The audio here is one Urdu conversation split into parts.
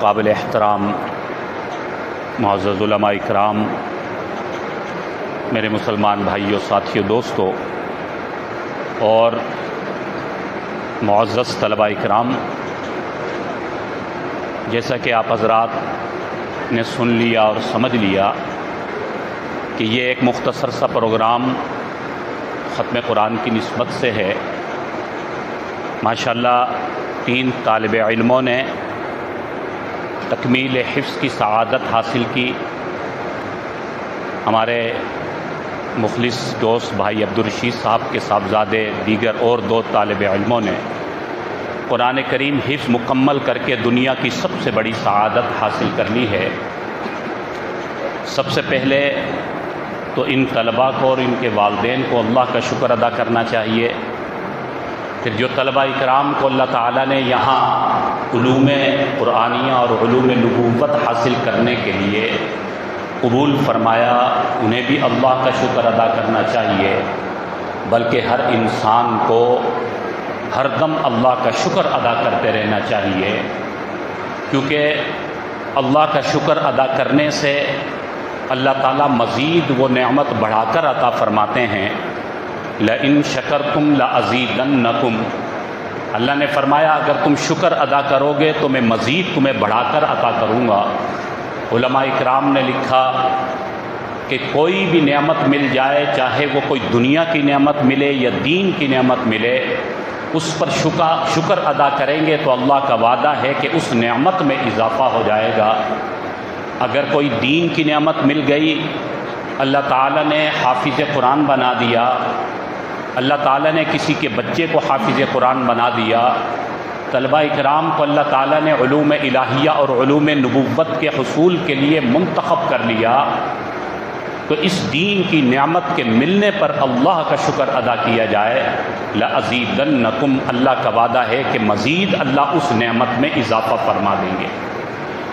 قابل احترام معزز علماء اکرام، میرے مسلمان بھائیوں، ساتھیوں، دوستوں اور معزز طلباء اکرام، جیسا کہ آپ حضرات نے سن لیا اور سمجھ لیا کہ یہ ایک مختصر سا پروگرام ختم قرآن کی نسبت سے ہے۔ ماشاءاللہ 3 طالب علموں نے تکمیل حفظ کی سعادت حاصل کی۔ ہمارے مخلص دوست بھائی عبدالرشید صاحب کے صاحبزادے دیگر اور 2 طالب علموں نے قرآن کریم حفظ مکمل کر کے دنیا کی سب سے بڑی سعادت حاصل کر لی ہے۔ سب سے پہلے تو ان طلباء کو اور ان کے والدین کو اللہ کا شکر ادا کرنا چاہیے۔ پھر جو طلباء اکرام کو اللہ تعالیٰ نے یہاں علوم قرآنیہ اور علوم نبوت حاصل کرنے کے لیے قبول فرمایا، انہیں بھی اللہ کا شکر ادا کرنا چاہیے۔ بلکہ ہر انسان کو ہر دم اللہ کا شکر ادا کرتے رہنا چاہیے، کیونکہ اللہ کا شکر ادا کرنے سے اللہ تعالیٰ مزید وہ نعمت بڑھا کر عطا فرماتے ہیں۔ لَإِن شَكَرْتُمْ لَأَزِيدَنَّكُمْ، اللہ نے فرمایا اگر تم شکر ادا کرو گے تو میں مزید تمہیں بڑھا کر عطا کروں گا۔ علماء اکرام نے لکھا کہ کوئی بھی نعمت مل جائے، چاہے وہ کوئی دنیا کی نعمت ملے یا دین کی نعمت ملے، اس پر شکر ادا کریں گے تو اللہ کا وعدہ ہے کہ اس نعمت میں اضافہ ہو جائے گا۔ اگر کوئی دین کی نعمت مل گئی، اللہ تعالیٰ نے حافظ قرآن بنا دیا، اللہ تعالیٰ نے کسی کے بچے کو حافظ قرآن بنا دیا، طلباء اکرام کو اللہ تعالیٰ نے علوم الہیہ اور علوم نبوت کے حصول کے لیے منتخب کر لیا، تو اس دین کی نعمت کے ملنے پر اللہ کا شکر ادا کیا جائے۔ لَأَزِيدَنَّكُمْ، اللہ کا وعدہ ہے کہ مزید اللہ اس نعمت میں اضافہ فرما دیں گے۔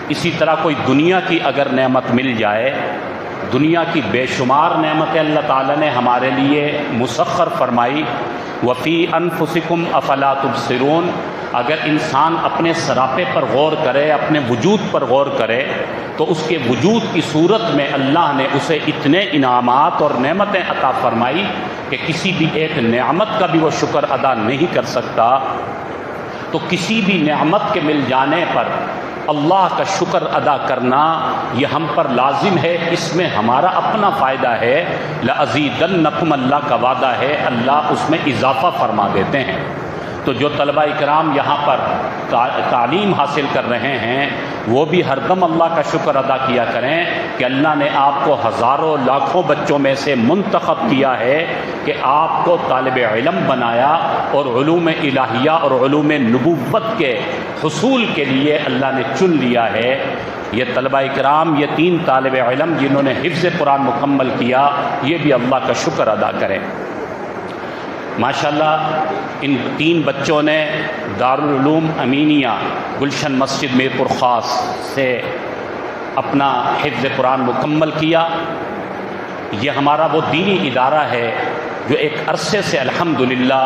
اسی طرح کوئی دنیا کی اگر نعمت مل جائے، دنیا کی بے شمار نعمتیں اللہ تعالیٰ نے ہمارے لیے مسخر فرمائی۔ وَفِي أَنفُسِكُمْ أَفَلَا تُبْصِرُونَ، اگر انسان اپنے سراپے پر غور کرے، اپنے وجود پر غور کرے، تو اس کے وجود کی صورت میں اللہ نے اسے اتنے انعامات اور نعمتیں عطا فرمائی کہ کسی بھی ایک نعمت کا بھی وہ شکر ادا نہیں کر سکتا۔ تو کسی بھی نعمت کے مل جانے پر اللہ کا شکر ادا کرنا یہ ہم پر لازم ہے، اس میں ہمارا اپنا فائدہ ہے۔ لَأَزِيدَنَّكُمْ، اللہ کا وعدہ ہے، اللہ اس میں اضافہ فرما دیتے ہیں۔ تو جو طلباء اکرام یہاں پر تعلیم حاصل کر رہے ہیں، وہ بھی ہر دم اللہ کا شکر ادا کیا کریں کہ اللہ نے آپ کو ہزاروں لاکھوں بچوں میں سے منتخب کیا ہے کہ آپ کو طالب علم بنایا، اور علوم الہیہ اور علوم نبوت کے حصول کے لیے اللہ نے چن لیا ہے۔ یہ طلباء اکرام، یہ 3 طالب علم جنہوں نے حفظ قرآن مکمل کیا، یہ بھی اللہ کا شکر ادا کریں۔ ماشاءاللہ ان 3 بچوں نے دارالعلوم امینیہ گلشن مسجد میرپور خاص سے اپنا حفظ قرآن مکمل کیا۔ یہ ہمارا وہ دینی ادارہ ہے جو ایک عرصے سے الحمدللہ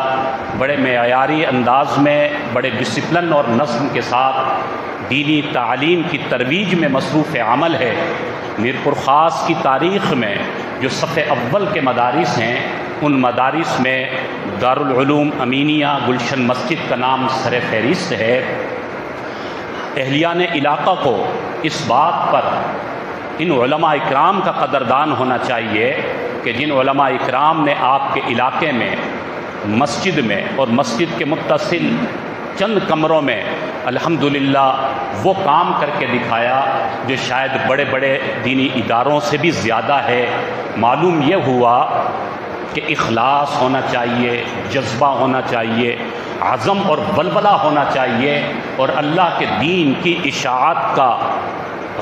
بڑے معیاری انداز میں، بڑے ڈسپلن اور نظم کے ساتھ دینی تعلیم کی ترویج میں مصروف عمل ہے۔ میرپور خاص کی تاریخ میں جو صف اول کے مدارس ہیں، ان مدارس میں دارالعلوم امینیہ گلشن مسجد کا نام سر فہرست ہے۔ اہلیان علاقہ کو اس بات پر ان علماء اکرام کا قدردان ہونا چاہیے کہ جن علماء اکرام نے آپ کے علاقے میں مسجد میں اور مسجد کے متصل چند کمروں میں الحمدللہ وہ کام کر کے دکھایا جو شاید بڑے بڑے دینی اداروں سے بھی زیادہ ہے۔ معلوم یہ ہوا کہ اخلاص ہونا چاہیے، جذبہ ہونا چاہیے، عزم اور بلبلہ ہونا چاہیے، اور اللہ کے دین کی اشاعت کا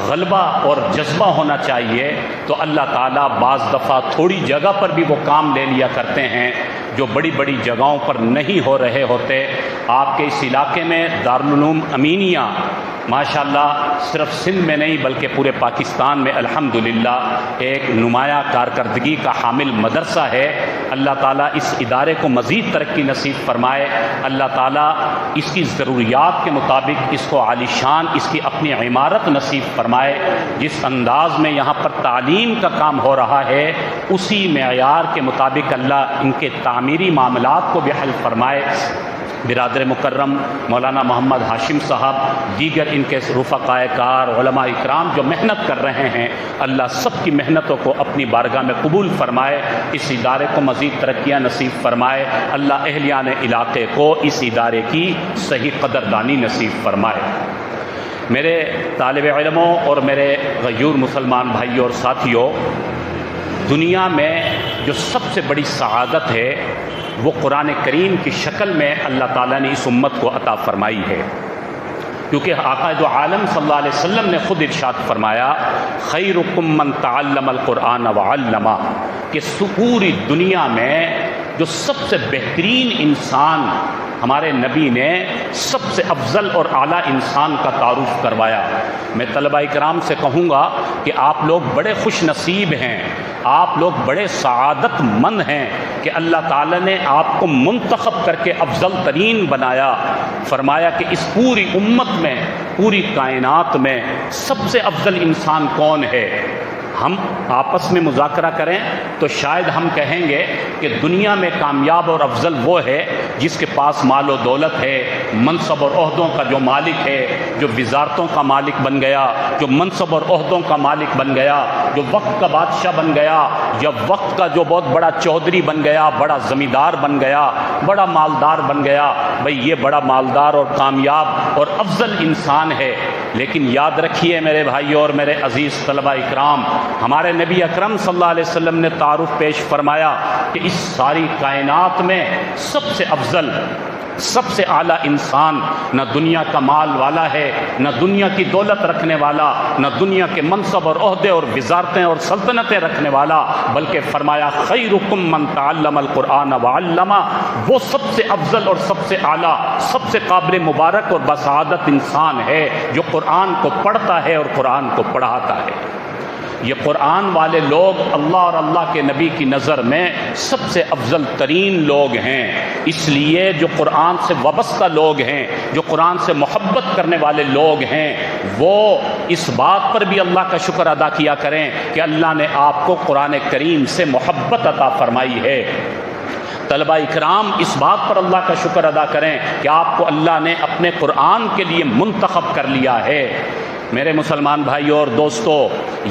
غلبہ اور جذبہ ہونا چاہیے۔ تو اللہ تعالیٰ بعض دفعہ تھوڑی جگہ پر بھی وہ کام لے لیا کرتے ہیں جو بڑی بڑی جگہوں پر نہیں ہو رہے ہوتے۔ آپ کے اس علاقے میں دارالعلوم امینیہ ماشاءاللہ صرف سندھ میں نہیں بلکہ پورے پاکستان میں الحمدللہ ایک نمایاں کارکردگی کا حامل مدرسہ ہے۔ اللہ تعالیٰ اس ادارے کو مزید ترقی نصیب فرمائے، اللہ تعالیٰ اس کی ضروریات کے مطابق اس کو عالیشان اس کی اپنی عمارت نصیب فرمائے، جس انداز میں یہاں پر تعلیم کا کام ہو رہا ہے اسی معیار کے مطابق اللہ ان کے تعمیری معاملات کو بھی حل فرمائے۔ برادر مکرم مولانا محمد ہاشم صاحب، دیگر ان کے رفقائے کار علماء اکرام جو محنت کر رہے ہیں، اللہ سب کی محنتوں کو اپنی بارگاہ میں قبول فرمائے، اس ادارے کو مزید ترقیاں نصیب فرمائے، اللہ اہلیان علاقے کو اس ادارے کی صحیح قدردانی نصیب فرمائے۔ میرے طالب علموں اور میرے غیور مسلمان بھائیوں اور ساتھیوں، دنیا میں جو سب سے بڑی سعادت ہے وہ قرآن کریم کی شکل میں اللہ تعالیٰ نے اس امت کو عطا فرمائی ہے، کیونکہ آقا دو عالم صلی اللہ علیہ وسلم نے خود ارشاد فرمایا خیرکم من تعلم القرآن وعلمہ، کہ پوری دنیا میں جو سب سے بہترین انسان ہمارے نبی نے سب سے افضل اور اعلیٰ انسان کا تعارف کروایا۔ میں طلبہ کرام سے کہوں گا کہ آپ لوگ بڑے خوش نصیب ہیں، آپ لوگ بڑے سعادت مند ہیں کہ اللہ تعالیٰ نے آپ کو منتخب کر کے افضل ترین بنایا، فرمایا کہ اس پوری امت میں پوری کائنات میں سب سے افضل انسان کون ہے۔ ہم آپس میں مذاکرہ کریں تو شاید ہم کہیں گے کہ دنیا میں کامیاب اور افضل وہ ہے جس کے پاس مال و دولت ہے، منصب اور عہدوں کا جو مالک ہے، جو وزارتوں کا مالک بن گیا، جو منصب اور عہدوں کا مالک بن گیا، جو وقت کا بادشاہ بن گیا، یا وقت کا جو بہت بڑا چودھری بن گیا، بڑا زمیندار بن گیا، بڑا مالدار بن گیا، بھئی یہ بڑا مالدار اور کامیاب اور افضل انسان ہے۔ لیکن یاد رکھیے میرے بھائیوں اور میرے عزیز طلبہ اکرام، ہمارے نبی اکرم صلی اللہ علیہ وسلم نے تعارف پیش فرمایا کہ اس ساری کائنات میں سب سے افضل سب سے اعلیٰ انسان نہ دنیا کا مال والا ہے، نہ دنیا کی دولت رکھنے والا، نہ دنیا کے منصب اور عہدے اور وزارتیں اور سلطنتیں رکھنے والا، بلکہ فرمایا خیرکم من تعلم القرآن وعلمہ، وہ سب سے افضل اور سب سے اعلیٰ سب سے قابل مبارک اور بسعادت انسان ہے جو قرآن کو پڑھتا ہے اور قرآن کو پڑھاتا ہے۔ یہ قرآن والے لوگ اللہ اور اللہ کے نبی کی نظر میں سب سے افضل ترین لوگ ہیں، اس لیے جو قرآن سے وابستہ لوگ ہیں، جو قرآن سے محبت کرنے والے لوگ ہیں، وہ اس بات پر بھی اللہ کا شکر ادا کیا کریں کہ اللہ نے آپ کو قرآن کریم سے محبت عطا فرمائی ہے۔ طلبہ اکرام اس بات پر اللہ کا شکر ادا کریں کہ آپ کو اللہ نے اپنے قرآن کے لیے منتخب کر لیا ہے۔ میرے مسلمان بھائیوں اور دوستو،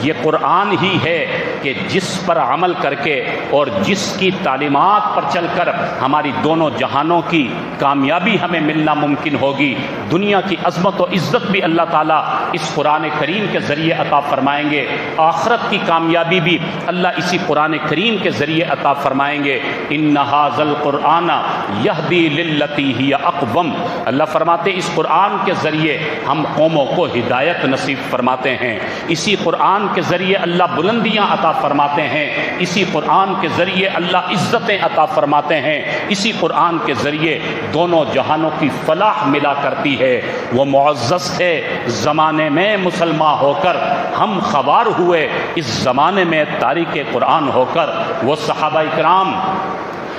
یہ قرآن ہی ہے کہ جس پر عمل کر کے اور جس کی تعلیمات پر چل کر ہماری دونوں جہانوں کی کامیابی ہمیں ملنا ممکن ہوگی۔ دنیا کی عظمت و عزت بھی اللہ تعالیٰ اس قرآن کریم کے ذریعے عطا فرمائیں گے، آخرت کی کامیابی بھی اللہ اسی قرآن کریم کے ذریعے عطا فرمائیں گے۔ ان ھذا القرآن یہدی للتی ہی اقوم، اللہ فرماتے اس قرآن کے ذریعے ہم قوموں کو ہدایت نصیب فرماتے ہیں، اسی قرآن کے ذریعے اللہ بلندیاں عطا فرماتے ہیں، اسی قرآن کے ذریعے اللہ عزتیں عطا فرماتے ہیں، اسی قرآن کے ذریعے دونوں جہانوں کی فلاح ملا کرتی ہے۔ وہ معزز تھے زمانے میں مسلمان ہو کر، ہم خوار ہوئے اس زمانے میں تاریک قرآن ہو کر۔ وہ صحابہ کرام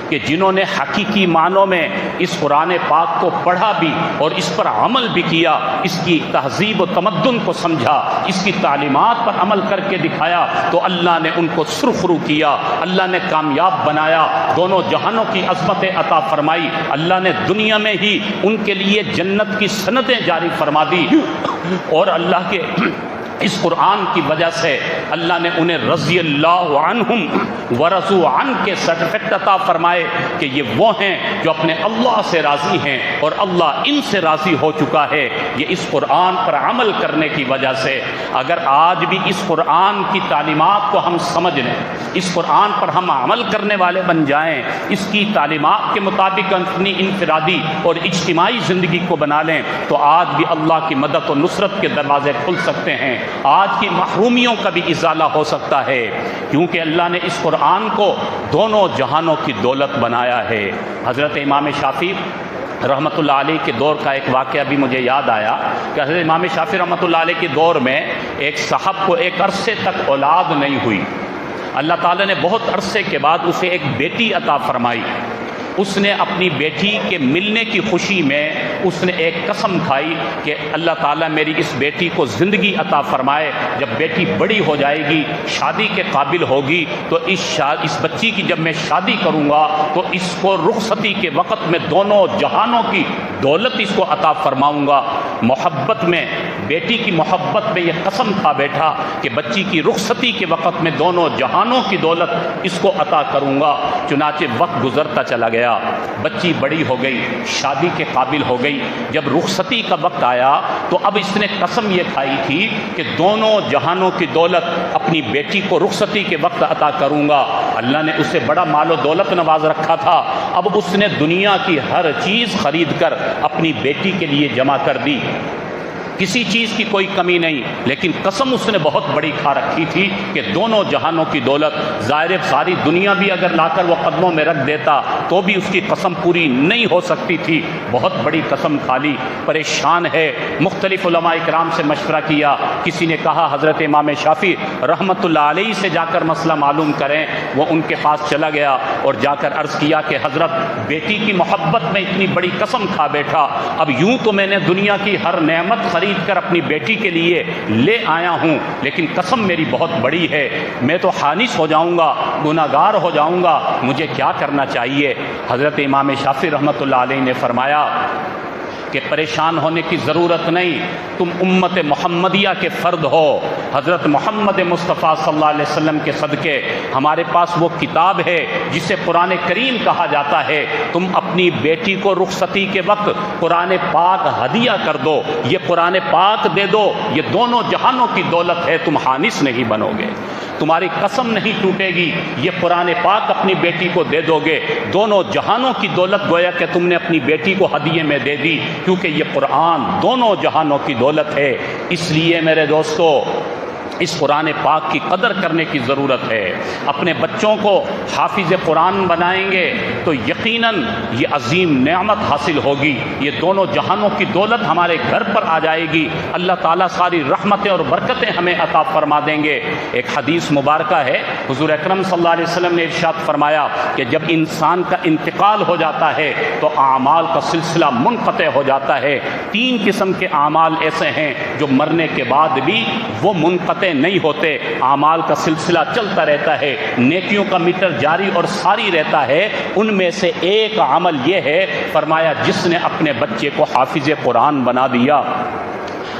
کہ جنہوں نے حقیقی معنوں میں اس قرآن پاک کو پڑھا بھی اور اس پر عمل بھی کیا، اس کی تہذیب و تمدن کو سمجھا، اس کی تعلیمات پر عمل کر کے دکھایا، تو اللہ نے ان کو سرخرو کیا، اللہ نے کامیاب بنایا، دونوں جہانوں کی عظمتیں عطا فرمائی، اللہ نے دنیا میں ہی ان کے لیے جنت کی سندیں جاری فرما دی، اور اللہ کے اس قرآن کی وجہ سے اللہ نے انہیں رضی اللہ عنہم ورضوا عنہ کے سرٹیفکیٹ عطا فرمائے کہ یہ وہ ہیں جو اپنے اللہ سے راضی ہیں اور اللہ ان سے راضی ہو چکا ہے۔ یہ اس قرآن پر عمل کرنے کی وجہ سے، اگر آج بھی اس قرآن کی تعلیمات کو ہم سمجھ لیں، اس قرآن پر ہم عمل کرنے والے بن جائیں، اس کی تعلیمات کے مطابق اپنی انفرادی اور اجتماعی زندگی کو بنا لیں، تو آج بھی اللہ کی مدد و نصرت کے دروازے کھل سکتے ہیں، آج کی محرومیوں کا بھی ازالہ ہو سکتا ہے، کیونکہ اللہ نے اس قرآن کو دونوں جہانوں کی دولت بنایا ہے۔ حضرت امام شافعی رحمۃ اللہ علیہ کے دور کا ایک واقعہ بھی مجھے یاد آیا کہ حضرت امام شافعی رحمۃ اللہ علیہ کے دور میں ایک صاحب کو ایک عرصے تک اولاد نہیں ہوئی۔ اللہ تعالیٰ نے بہت عرصے کے بعد اسے ایک بیٹی عطا فرمائی۔ اس نے اپنی بیٹی کے ملنے کی خوشی میں اس نے ایک قسم کھائی کہ اللہ تعالیٰ میری اس بیٹی کو زندگی عطا فرمائے، جب بیٹی بڑی ہو جائے گی، شادی کے قابل ہوگی، تو اس بچی کی جب میں شادی کروں گا تو اس کو رخصتی کے وقت میں دونوں جہانوں کی دولت اس کو عطا فرماؤں گا۔ محبت میں، بیٹی کی محبت میں یہ قسم کھا بیٹھا کہ بچی کی رخصتی کے وقت میں دونوں جہانوں کی دولت اس کو عطا کروں گا۔ چنانچہ وقت گزرتا چلا گیا، بچی بڑی ہو گئی، شادی کے قابل ہو گئی۔ جب رخصتی کا وقت آیا تو اب اس نے قسم یہ کھائی تھی کہ دونوں جہانوں کی دولت اپنی بیٹی کو رخصتی کے وقت عطا کروں گا۔ اللہ نے اسے بڑا مال و دولت نواز رکھا تھا، اب اس نے دنیا کی ہر چیز خرید کر اپنی بیٹی کے لیے جمع کر دی، کسی چیز کی کوئی کمی نہیں، لیکن قسم اس نے بہت بڑی کھا رکھی تھی کہ دونوں جہانوں کی دولت، ظاہر ساری دنیا بھی اگر لا کر وہ قدموں میں رکھ دیتا تو بھی اس کی قسم پوری نہیں ہو سکتی تھی، بہت بڑی قسم کھا لی، پریشان ہے۔ مختلف علماء اکرام سے مشورہ کیا، کسی نے کہا حضرت امام شافعی رحمۃ اللہ علیہ سے جا کر مسئلہ معلوم کریں، وہ ان کے پاس چلا گیا اور جا کر عرض کیا کہ حضرت بیٹی کی محبت میں اتنی بڑی قسم کھا بیٹھا، اب یوں تو میں نے دنیا کی ہر نعمت خرید کر اپنی بیٹی کے لیے لے آیا ہوں، لیکن قسم میری بہت بڑی ہے، میں تو خانس ہو جاؤں گا، گناہگار ہو جاؤں گا، مجھے کیا کرنا چاہیے؟ حضرت امام شافعی رحمۃ اللہ علیہ نے فرمایا کہ پریشان ہونے کی ضرورت نہیں، تم امت محمدیہ کے فرد ہو، حضرت محمد مصطفیٰ صلی اللہ علیہ وسلم کے صدقے ہمارے پاس وہ کتاب ہے جسے قرآن کریم کہا جاتا ہے، تم اپنی بیٹی کو رخصتی کے وقت قرآن پاک ہدیہ کر دو، یہ قرآن پاک دے دو، یہ دونوں جہانوں کی دولت ہے، تم خانس نہیں بنو گے، تمہاری قسم نہیں ٹوٹے گی، یہ قرآن پاک اپنی بیٹی کو دے دو گے، دونوں جہانوں کی دولت گویا کہ تم نے اپنی بیٹی کو ہدیے میں دے دی، کیونکہ یہ قرآن دونوں جہانوں کی دولت ہے۔ اس لیے میرے دوستو اس قرآن پاک کی قدر کرنے کی ضرورت ہے۔ اپنے بچوں کو حافظ قرآن بنائیں گے تو یقیناً یہ عظیم نعمت حاصل ہوگی، یہ دونوں جہانوں کی دولت ہمارے گھر پر آ جائے گی، اللہ تعالیٰ ساری رحمتیں اور برکتیں ہمیں عطا فرما دیں گے۔ ایک حدیث مبارکہ ہے، حضور اکرم صلی اللہ علیہ وسلم نے ارشاد فرمایا کہ جب انسان کا انتقال ہو جاتا ہے تو اعمال کا سلسلہ منقطع ہو جاتا ہے۔ تین قسم کے اعمال ایسے ہیں جو مرنے کے بعد بھی وہ منقطع نہیں ہوتے، اعمال کا سلسلہ چلتا رہتا ہے، نیکیوں کا میٹر جاری اور ساری رہتا ہے۔ ان میں سے ایک عمل یہ ہے، فرمایا جس نے اپنے بچے کو حافظ قرآن بنا دیا،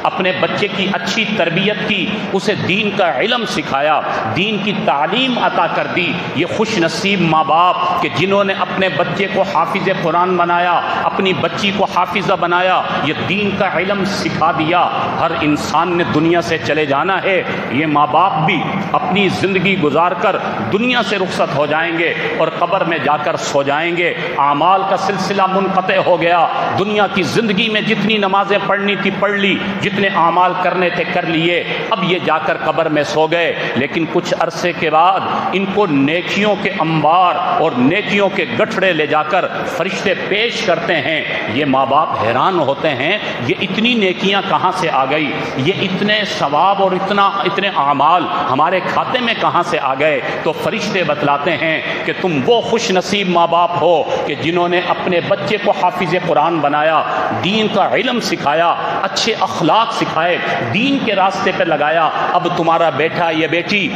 اپنے بچے کی اچھی تربیت کی، اسے دین کا علم سکھایا، دین کی تعلیم عطا کر دی، یہ خوش نصیب ماں باپ کہ جنہوں نے اپنے بچے کو حافظ قرآن بنایا، اپنی بچی کو حافظہ بنایا، یہ دین کا علم سکھا دیا۔ ہر انسان نے دنیا سے چلے جانا ہے، یہ ماں باپ بھی اپنی زندگی گزار کر دنیا سے رخصت ہو جائیں گے اور قبر میں جا کر سو جائیں گے، اعمال کا سلسلہ منقطع ہو گیا، دنیا کی زندگی میں جتنی نمازیں پڑھنی تھی پڑھ لی، جتنے اعمال کرنے تھے کر لیے، اب یہ جا کر قبر میں سو گئے، لیکن کچھ عرصے کے بعد ان کو نیکیوں کے انبار اور نیکیوں کے گٹھڑے لے جا کر فرشتے پیش کرتے ہیں۔ یہ ماں باپ حیران ہوتے ہیں، یہ اتنی نیکیاں کہاں سے آ گئی، یہ اتنے ثواب اور اتنے اعمال ہمارے کھاتے میں کہاں سے آ گئے؟ تو فرشتے بتلاتے ہیں کہ تم وہ خوش نصیب ماں باپ ہو کہ جنہوں نے اپنے بچے کو حافظ قرآن بنایا، دین کا علم سکھایا، اچھے اخلاق سکھائے، دین کے راستے پہ لگایا۔ اب تمہارا بیٹا یا بیٹی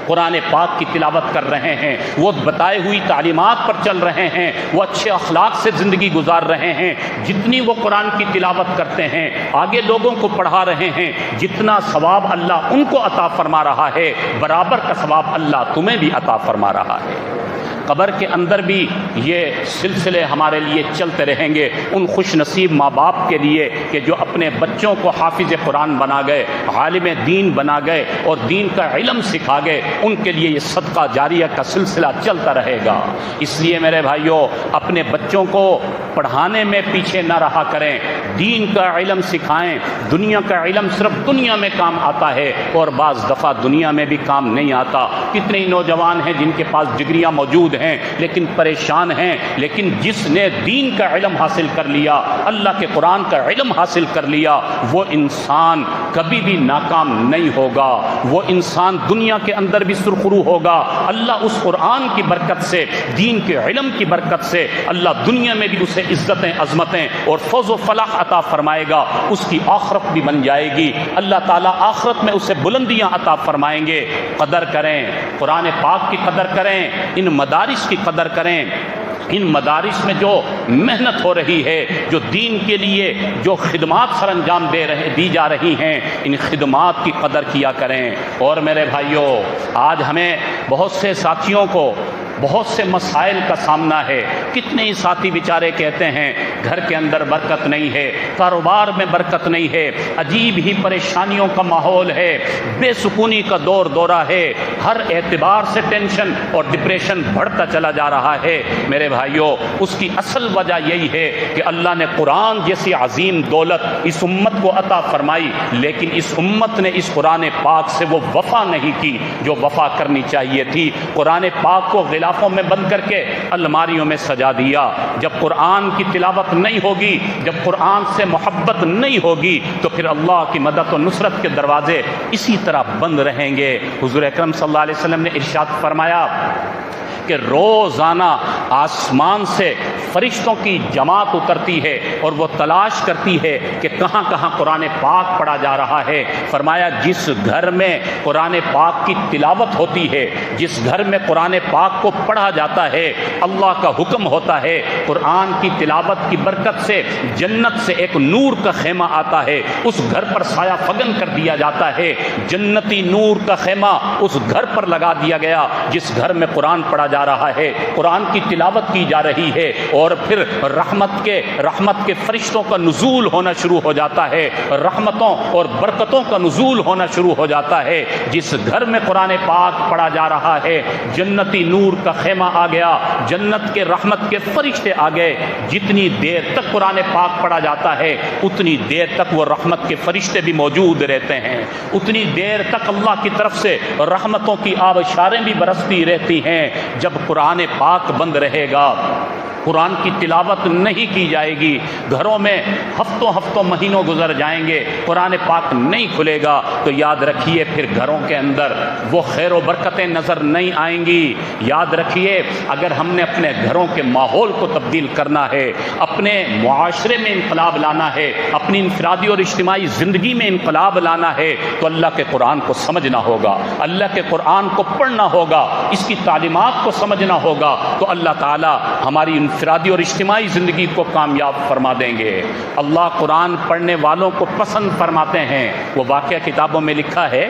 قرآن پاک کی تلاوت کر رہے ہیں، وہ بتائے ہوئی تعلیمات پر چل رہے ہیں، وہ اچھے اخلاق سے زندگی گزار رہے ہیں، جتنی وہ قرآن کی تلاوت کرتے ہیں، آگے لوگوں کو پڑھا رہے ہیں، جتنا ثواب اللہ ان کو عطا فرما رہا ہے، برابر کا ثواب اللہ تمہیں بھی عطا فرما رہا ہے۔ قبر کے اندر بھی یہ سلسلے ہمارے لیے چلتے رہیں گے، ان خوش نصیب ماں باپ کے لیے کہ جو اپنے بچوں کو حافظ قرآن بنا گئے، عالم دین بنا گئے اور دین کا علم سکھا گئے، ان کے لیے یہ صدقہ جاریہ کا سلسلہ چلتا رہے گا۔ اس لیے میرے بھائیوں، اپنے بچوں کو پڑھانے میں پیچھے نہ رہا کریں، دین کا علم سکھائیں۔ دنیا کا علم صرف دنیا میں کام آتا ہے اور بعض دفعہ دنیا میں بھی کام نہیں آتا۔ کتنے ہی نوجوان ہیں جن کے پاس ڈگریاں موجود ہیں لیکن پریشان ہیں، لیکن جس نے دین کا علم حاصل کر لیا، اللہ کے قرآن کا علم حاصل کر لیا، وہ انسان کبھی بھی ناکام نہیں ہوگا، وہ انسان دنیا کے اندر بھی سرخرو ہوگا۔ اللہ اس قرآن کی برکت سے، دین کے علم کی برکت سے اللہ دنیا میں بھی اسے عزتیں، عظمتیں اور فوز و فلاح عطا فرمائے گا، اس کی آخرت بھی بن جائے گی، اللہ تعالیٰ آخرت میں اسے بلندیاں عطا فرمائیں گے۔ قدر کریں، قرآن پاک کی قدر کریں، ان مدارس کی قدر کریں، ان مدارس میں جو محنت ہو رہی ہے، جو دین کے لیے جو خدمات سر انجام دی جا رہی ہیں، ان خدمات کی قدر کیا کریں۔ اور میرے بھائیوں، آج ہمیں بہت سے ساتھیوں کو بہت سے مسائل کا سامنا ہے۔ کتنے ہی ساتھی بیچارے کہتے ہیں گھر کے اندر برکت نہیں ہے، کاروبار میں برکت نہیں ہے، عجیب ہی پریشانیوں کا ماحول ہے، بے سکونی کا دور دورہ ہے، ہر اعتبار سے ٹینشن اور ڈپریشن بڑھتا چلا جا رہا ہے۔ میرے بھائیوں، اس کی اصل وجہ یہی ہے کہ اللہ نے قرآن جیسی عظیم دولت اس امت کو عطا فرمائی، لیکن اس امت نے اس قرآن پاک سے وہ وفا نہیں کی جو وفا کرنی چاہیے تھی۔ قرآن پاک کو غلافوں میں بند کر کے الماریوں میں سجا دیا۔ جب قرآن کی تلاوت نہیں ہوگی، جب قرآن سے محبت نہیں ہوگی، تو پھر اللہ کی مدد و نصرت کے دروازے اسی طرح بند رہیں گے۔ حضور اکرم صلی اللہ علیہ وسلم نے ارشاد فرمایا کہ روزانہ آسمان سے فرشتوں کی جماعت اترتی ہے اور وہ تلاش کرتی ہے کہ کہاں کہاں قرآن پاک پڑھا جا رہا ہے۔ فرمایا جس گھر میں قرآن پاک کی تلاوت ہوتی ہے، جس گھر میں قرآن پاک کو پڑھا جاتا ہے، اللہ کا حکم ہوتا ہے، قرآن کی تلاوت کی برکت سے جنت سے ایک نور کا خیمہ آتا ہے، اس گھر پر سایہ فگن کر دیا جاتا ہے۔ جنتی نور کا خیمہ اس گھر پر لگا دیا گیا جس گھر میں قرآن پڑھا جا رہا ہے، قرآن کی تلاوت کی جا رہی ہے، اور پھر رحمت کے فرشتوں کا نزول ہونا شروع ہو جاتا ہے، رحمتوں اور برکتوں کا نزول ہونا شروع ہو جاتا ہے۔ جس گھر میں قرآن پاک پڑھا جا رہا ہے، جنتی نور کا خیمہ آ گیا، جنت کے رحمت کے فرشتے آ گئے۔ جتنی دیر تک قرآن پاک پڑھا جاتا ہے، اتنی دیر تک وہ رحمت کے فرشتے بھی موجود رہتے ہیں، اتنی دیر تک اللہ کی طرف سے رحمتوں کی آبشاریں بھی برستی رہتی ہیں۔ جب قرآن پاک بند رہے گا، قرآن کی تلاوت نہیں کی جائے گی، گھروں میں ہفتوں مہینوں گزر جائیں گے، قرآن پاک نہیں کھلے گا، تو یاد رکھیے پھر گھروں کے اندر وہ خیر و برکتیں نظر نہیں آئیں گی۔ یاد رکھیے اگر ہم نے اپنے گھروں کے ماحول کو تبدیل کرنا ہے، اپنے معاشرے میں انقلاب لانا ہے، اپنی انفرادی اور اجتماعی زندگی میں انقلاب لانا ہے، تو اللہ کے قرآن کو سمجھنا ہوگا، اللہ کے قرآن کو پڑھنا ہوگا، اس کی تعلیمات کو سمجھنا ہوگا، تو اللہ تعالی ہماری انفرادی اور اجتماعی زندگی کو کامیاب فرما دیں گے۔ اللہ قرآن پڑھنے والوں کو پسند فرماتے ہیں۔ وہ واقعہ کتابوں میں لکھا ہے،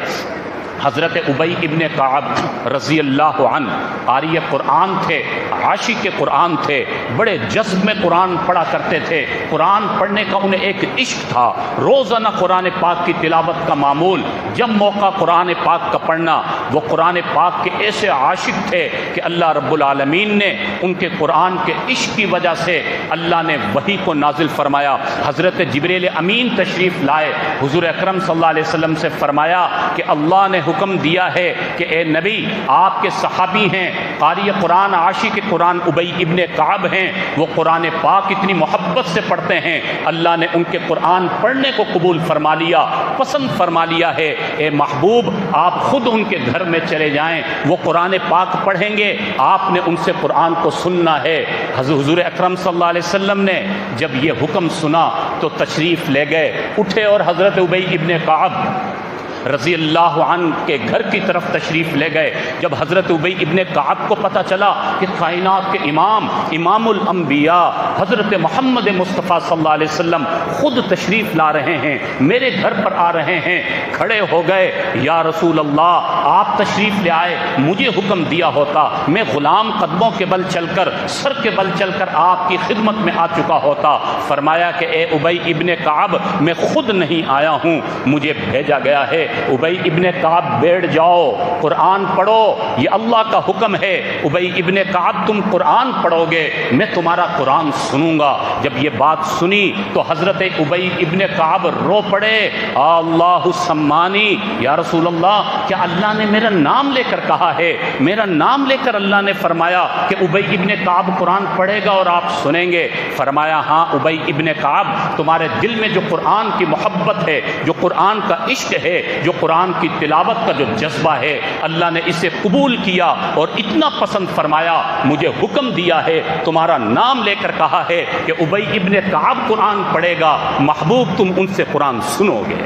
حضرت ابی ابن کعب رضی اللہ عنہ قاری قرآن تھے، عاشق قرآن تھے، بڑے جذب میں قرآن پڑھا کرتے تھے، قرآن پڑھنے کا انہیں ایک عشق تھا، روزانہ قرآن پاک کی تلاوت کا معمول، جب موقع قرآن پاک کا پڑھنا۔ وہ قرآن پاک کے ایسے عاشق تھے کہ اللہ رب العالمین نے ان کے قرآن کے عشق کی وجہ سے اللہ نے وحی کو نازل فرمایا۔ حضرت جبریل امین تشریف لائے، حضور اکرم صلی اللہ علیہ وسلم سے فرمایا کہ اللہ نے حکم دیا ہے کہ اے نبی، آپ کے صحابی ہیں، قاری قرآن عاشق قرآن ابی ابن کعب ہیں، وہ قرآن پاک اتنی محبت سے پڑھتے ہیں، اللہ نے ان کے قرآن پڑھنے کو قبول فرما لیا، پسند فرما لیا ہے۔ اے محبوب، آپ خود ان کے گھر میں چلے جائیں، وہ قرآن پاک پڑھیں گے، آپ نے ان سے قرآن کو سننا ہے۔ حضور اکرم صلی اللہ علیہ وسلم نے جب یہ حکم سنا تو تشریف لے گئے، اٹھے اور حضرت ابی ابن کعب رضی اللہ عنہ کے گھر کی طرف تشریف لے گئے۔ جب حضرت ابی ابن کعب کو پتہ چلا کہ کائنات کے امام الانبیاء حضرت محمد مصطفیٰ صلی اللہ علیہ وسلم خود تشریف لا رہے ہیں، میرے گھر پر آ رہے ہیں، کھڑے ہو گئے، یا رسول اللہ، آپ تشریف لے آئے، مجھے حکم دیا ہوتا، میں غلام قدموں کے بل چل کر، سر کے بل چل کر آپ کی خدمت میں آ چکا ہوتا۔ فرمایا کہ اے ابی ابن کعب، میں خود نہیں آیا ہوں، مجھے بھیجا گیا ہے ابی ابن کعب بیٹھ جاؤ قرآن پڑھو، یہ اللہ کا حکم ہے، ابی ابن کعب تم قرآن پڑھو گے میں تمہارا قرآن سنوں گا۔ جب یہ بات سنی تو حضرت ابی ابن کعب رو پڑے، اللہ سمانی، یا رسول اللہ کیا اللہ نے میرا نام لے کر کہا ہے؟ میرا نام لے کر اللہ نے فرمایا کہ ابی ابن کعب قرآن پڑھے گا اور آپ سنیں گے؟ فرمایا ہاں ابی ابن کعب، تمہارے دل میں جو قرآن کی محبت ہے، جو قرآن کا عشق ہے، جو قرآن کی تلاوت کا جو جذبہ ہے، اللہ نے اسے قبول کیا اور اتنا پسند فرمایا، مجھے حکم دیا ہے، تمہارا نام لے کر کہا ہے کہ ابی ابن کعب قرآن پڑھے گا، محبوب تم ان سے قرآن سنو گے۔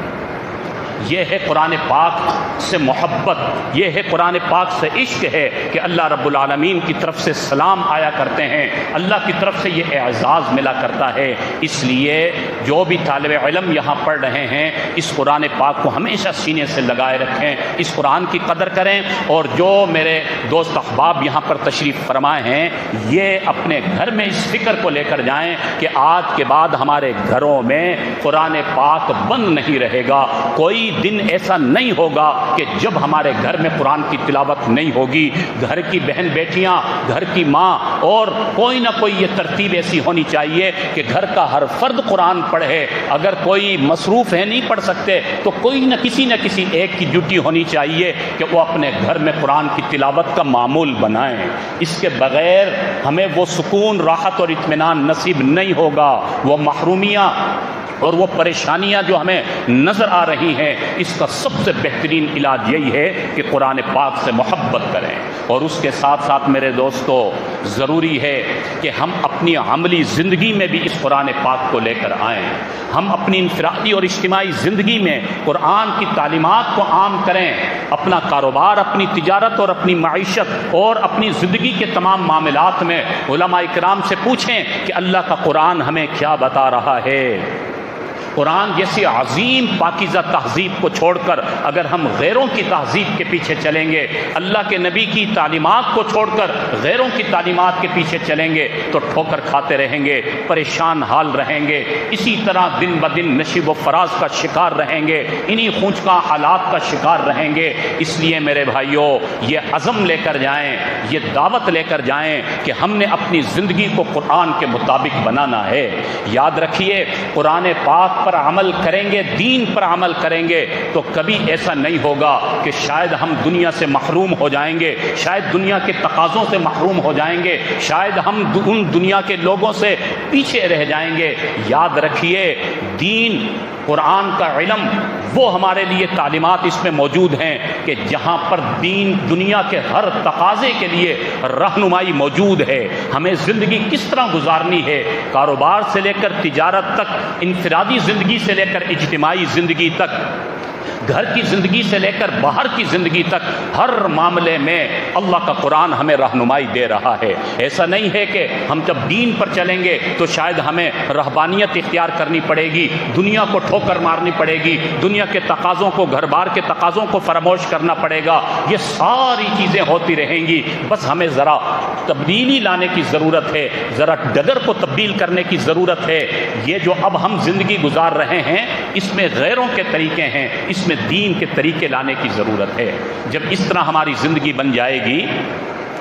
یہ ہے قرآن پاک سے محبت، یہ ہے قرآن پاک سے عشق ہے کہ اللہ رب العالمین کی طرف سے سلام آیا کرتے ہیں، اللہ کی طرف سے یہ اعزاز ملا کرتا ہے۔ اس لیے جو بھی طالب علم یہاں پڑھ رہے ہیں اس قرآن پاک کو ہمیشہ سینے سے لگائے رکھیں، اس قرآن کی قدر کریں، اور جو میرے دوست احباب یہاں پر تشریف فرمائے ہیں یہ اپنے گھر میں اس فکر کو لے کر جائیں کہ آج کے بعد ہمارے گھروں میں قرآن پاک بند نہیں رہے گا۔ کوئی دن ایسا نہیں ہوگا کہ جب ہمارے گھر میں قرآن کی تلاوت نہیں ہوگی۔ گھر کی بہن بیٹیاں، گھر کی ماں، اور کوئی نہ کوئی یہ ترتیب ایسی ہونی چاہیے کہ گھر کا ہر فرد قرآن پڑھے۔ اگر کوئی مصروف ہے نہیں پڑھ سکتے تو کوئی نہ کسی ایک کی ڈیوٹی ہونی چاہیے کہ وہ اپنے گھر میں قرآن کی تلاوت کا معمول بنائیں۔ اس کے بغیر ہمیں وہ سکون، راحت اور اطمینان نصیب نہیں ہوگا۔ وہ محرومیاں اور وہ پریشانیاں جو ہمیں نظر آ رہی ہیں، اس کا سب سے بہترین علاج یہی ہے کہ قرآن پاک سے محبت کریں۔ اور اس کے ساتھ ساتھ میرے دوستو ضروری ہے کہ ہم اپنی عملی زندگی میں بھی اس قرآن پاک کو لے کر آئیں۔ ہم اپنی انفرادی اور اجتماعی زندگی میں قرآن کی تعلیمات کو عام کریں۔ اپنا کاروبار، اپنی تجارت اور اپنی معیشت اور اپنی زندگی کے تمام معاملات میں علماء کرام سے پوچھیں کہ اللہ کا قرآن ہمیں کیا بتا رہا ہے۔ قرآن جیسی عظیم پاکیزہ تہذیب کو چھوڑ کر اگر ہم غیروں کی تہذیب کے پیچھے چلیں گے، اللہ کے نبی کی تعلیمات کو چھوڑ کر غیروں کی تعلیمات کے پیچھے چلیں گے تو ٹھوکر کھاتے رہیں گے، پریشان حال رہیں گے، اسی طرح دن بدن نشیب و فراز کا شکار رہیں گے، انہی خونچکا حالات کا شکار رہیں گے۔ اس لیے میرے بھائیوں یہ عزم لے کر جائیں، یہ دعوت لے کر جائیں کہ ہم نے اپنی زندگی کو قرآن کے مطابق بنانا ہے۔ یاد رکھیے قرآن پاک پر عمل کریں گے، دین پر عمل کریں گے تو کبھی ایسا نہیں ہوگا کہ شاید ہم دنیا سے محروم ہو جائیں گے، شاید دنیا کے تقاضوں سے محروم ہو جائیں گے، شاید ہم ان دنیا کے لوگوں سے پیچھے رہ جائیں گے۔ یاد رکھیے دین، قرآن کا علم، وہ ہمارے لیے تعلیمات اس میں موجود ہیں کہ جہاں پر دین دنیا کے ہر تقاضے کے لیے رہنمائی موجود ہے۔ ہمیں زندگی کس طرح گزارنی ہے، کاروبار سے لے کر تجارت تک، انفرادی زندگی سے لے کر اجتماعی زندگی تک، گھر کی زندگی سے لے کر باہر کی زندگی تک، ہر معاملے میں اللہ کا قرآن ہمیں رہنمائی دے رہا ہے۔ ایسا نہیں ہے کہ ہم جب دین پر چلیں گے تو شاید ہمیں رہبانیت اختیار کرنی پڑے گی، دنیا کو ٹھوکر مارنی پڑے گی، دنیا کے تقاضوں کو، گھر بار کے تقاضوں کو فراموش کرنا پڑے گا۔ یہ ساری چیزیں ہوتی رہیں گی، بس ہمیں ذرا تبدیلی لانے کی ضرورت ہے، ذرا ڈگر کو تبدیل کرنے کی ضرورت ہے۔ یہ جو اب ہم زندگی گزار رہے ہیں اس میں غیروں کے طریقے ہیں، اس میں دین کے طریقے لانے کی ضرورت ہے۔ جب اس طرح ہماری زندگی بن جائے گی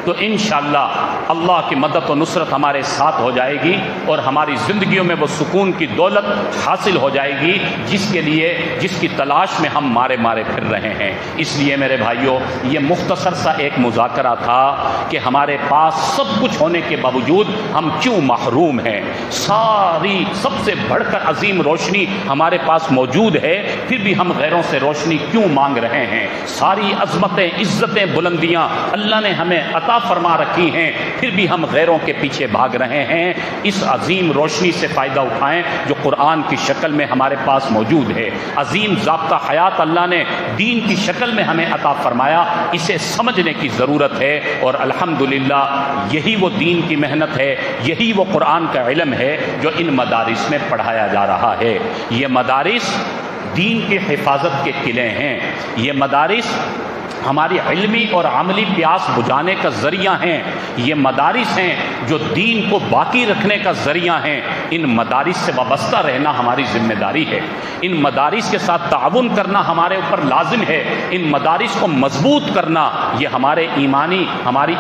تو انشاءاللہ اللہ کی مدد و نصرت ہمارے ساتھ ہو جائے گی اور ہماری زندگیوں میں وہ سکون کی دولت حاصل ہو جائے گی جس کے لیے، جس کی تلاش میں ہم مارے پھر رہے ہیں۔ اس لیے میرے بھائیوں یہ مختصر سا ایک مذاکرہ تھا کہ ہمارے پاس سب کچھ ہونے کے باوجود ہم کیوں محروم ہیں۔ ساری سب سے بڑھ کر عظیم روشنی ہمارے پاس موجود ہے، پھر بھی ہم غیروں سے روشنی کیوں مانگ رہے ہیں۔ ساری عظمتیں، عزتیں، بلندیاں اللہ نے ہمیں عطا فرما رکھی ہیں، پھر بھی ہم غیروں کے پیچھے بھاگ رہے ہیں۔ اس عظیم روشنی سے فائدہ اٹھائیں جو قرآن کی شکل میں ہمارے پاس موجود ہے۔ عظیم ضابطہ حیات اللہ نے دین کی شکل میں ہمیں عطا فرمایا، اسے سمجھنے کی ضرورت ہے، اور الحمدللہ یہی وہ دین کی محنت ہے، یہی وہ قرآن کا علم ہے جو ان مدارس میں پڑھایا جا رہا ہے۔ یہ مدارس دین کی حفاظت کے قلعے ہیں، یہ مدارس ہماری علمی اور عملی پیاس بجھانے کا ذریعہ ہیں، یہ مدارس ہیں جو دین کو باقی رکھنے کا ذریعہ ہیں۔ ان مدارس سے وابستہ رہنا ہماری ذمہ داری ہے، ان مدارس کے ساتھ تعاون کرنا ہمارے اوپر لازم ہے، ان مدارس کو مضبوط کرنا یہ ہماری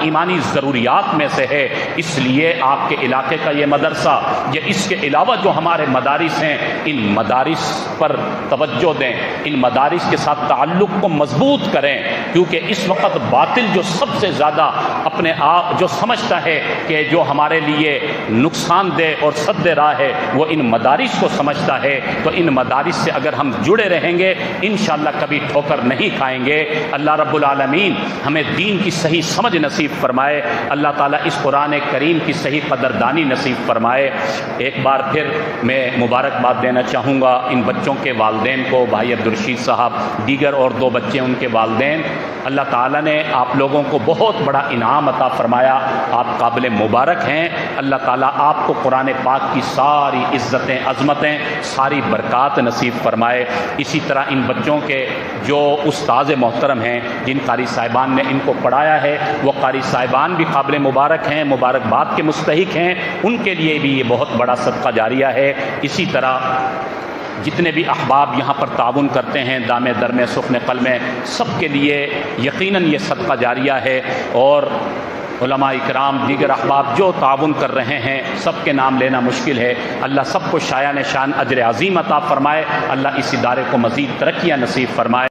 ایمانی ضروریات میں سے ہے۔ اس لیے آپ کے علاقے کا یہ مدرسہ یا اس کے علاوہ جو ہمارے مدارس ہیں، ان مدارس پر توجہ دیں، ان مدارس کے ساتھ تعلق کو مضبوط کریں، کیونکہ اس وقت باطل جو سب سے زیادہ اپنے آپ جو سمجھتا ہے کہ جو ہمارے لیے نقصان دہ اور سد راہ ہے، وہ ان مدارس کو سمجھتا ہے۔ تو ان مدارس سے اگر ہم جڑے رہیں گے انشاءاللہ کبھی ٹھوکر نہیں کھائیں گے۔ اللہ رب العالمین ہمیں دین کی صحیح سمجھ نصیب فرمائے، اللہ تعالیٰ اس قرآن کریم کی صحیح قدردانی نصیب فرمائے۔ ایک بار پھر میں مبارکباد دینا چاہوں گا ان بچوں کے والدین کو، بھائی عبدالرشید صاحب، دیگر اور 2 بچے ان کے والدین۔ اللہ تعالیٰ نے آپ لوگوں کو بہت بڑا انعام عطا فرمایا، آپ قابل مبارک ہیں۔ اللہ تعالیٰ آپ کو قرآن پاک کی ساری عزتیں، عظمتیں، ساری برکات نصیب فرمائے۔ اسی طرح ان بچوں کے جو استاذ محترم ہیں، جن قاری صاحبان نے ان کو پڑھایا ہے، وہ قاری صاحبان بھی قابل مبارک ہیں، مبارکباد کے مستحق ہیں، ان کے لیے بھی یہ بہت بڑا صدقہ جاریہ ہے۔ اسی طرح جتنے بھی احباب یہاں پر تعاون کرتے ہیں، دام درم سخن قلم، سب کے لیے یقیناً یہ صدقہ جاریہ ہے۔ اور علماء اکرام، دیگر احباب جو تعاون کر رہے ہیں، سب کے نام لینا مشکل ہے۔ اللہ سب کو شایان شان اجر عظیم عطا فرمائے، اللہ اس ادارے کو مزید ترقیاں نصیب فرمائے۔